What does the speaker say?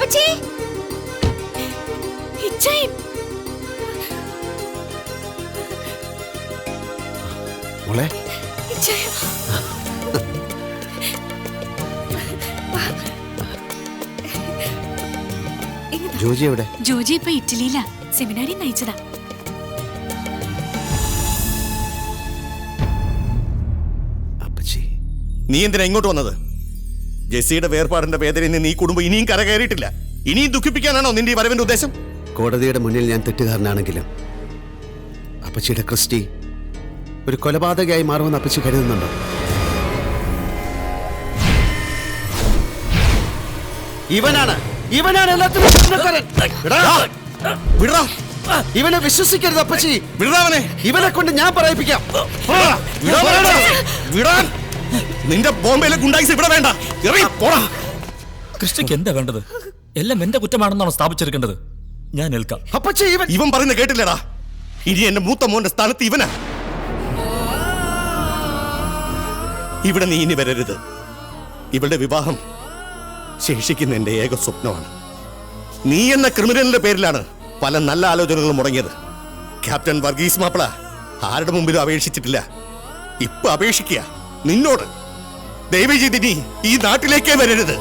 അപ്പച്ചി ഇച്ചൈ മോളെ ഇച്ചൈ ജോജി എവിടെ? ജോജി ഇപ്പൊ ഇറ്റലിയിലാ, സെമിനാരി നയിച്ചതാ. അപ്പച്ചി നീ എന്തിനാ ഇങ്ങോട്ട് വന്നത്? ജെസ്സിയുടെ വേർപാടിന്റെ വേദനയിൽ നിന്ന് ഈ കുടുംബം ഇനിയും കരകയറിയിട്ടില്ല. ഇനിയും ദുഃഖിപ്പിക്കാനാണോ നിന്റെ ഈ വരവിന്റെ ഉദ്ദേശം? കോടതിയുടെ മുന്നിൽ ഞാൻ തെറ്റുകാരനാണെങ്കിലും അപ്പച്ചിയുടെ ക്രിസ്റ്റി ഒരു കൊലപാതകയായി മാറുമെന്ന് അപ്പച്ചി കരുതുന്നുണ്ടോ? ഇവനാണ് എല്ലാത്തിനും കാരണക്കാരൻ. വിടടാ. ഇവനെ വിശ്വസിക്കരുത് അപ്പച്ചി. വിടടാ അവനെ. ഇവനെ കൊണ്ട് ഞാൻ പറയിപ്പിക്കാം. വിടാൻ. നിന്റെ ബോംബെയിലെ ഗുണ്ടായിസ് ഇവിടെ വേണ്ട. ഇറങ്ങി പോടാ. ക്രിസ്റ്റിക്ക് എന്താ വേണ്ടത്? എല്ലാം എന്റെ കുറ്റമാണെന്നാണ് സ്ഥാപിച്ചെടുക്കേണ്ടത്. ഞാൻ ഏൽക്കാം. അപ്പച്ചി ഇവൻ പറയുന്ന കേട്ടില്ലടാ. ഇനി എന്റെ മൂത്ത മോന്റെ സ്ഥാനത്ത് ഇവനാ. ഇവിടെ നീ ഇനി വരരുത്. ഇവളുടെ വിവാഹം ശേഷിക്കുന്ന എന്റെ ഏക സ്വപ്നമാണ്. നീ എന്ന ക്രിമിനലിന്റെ പേരിലാണ് പല നല്ല ആലോചനകളും മുടങ്ങിയത്. ക്യാപ്റ്റൻ വർഗീസ് മാപ്പിള ആരുടെ മുമ്പിലും അപേക്ഷിച്ചിട്ടില്ല. ഇപ്പൊ അപേക്ഷിക്കുക നിന്നോട്. ദയവ് ചെയ്ത് നീ ഈ നാട്ടിലേക്കേ വരരുത്.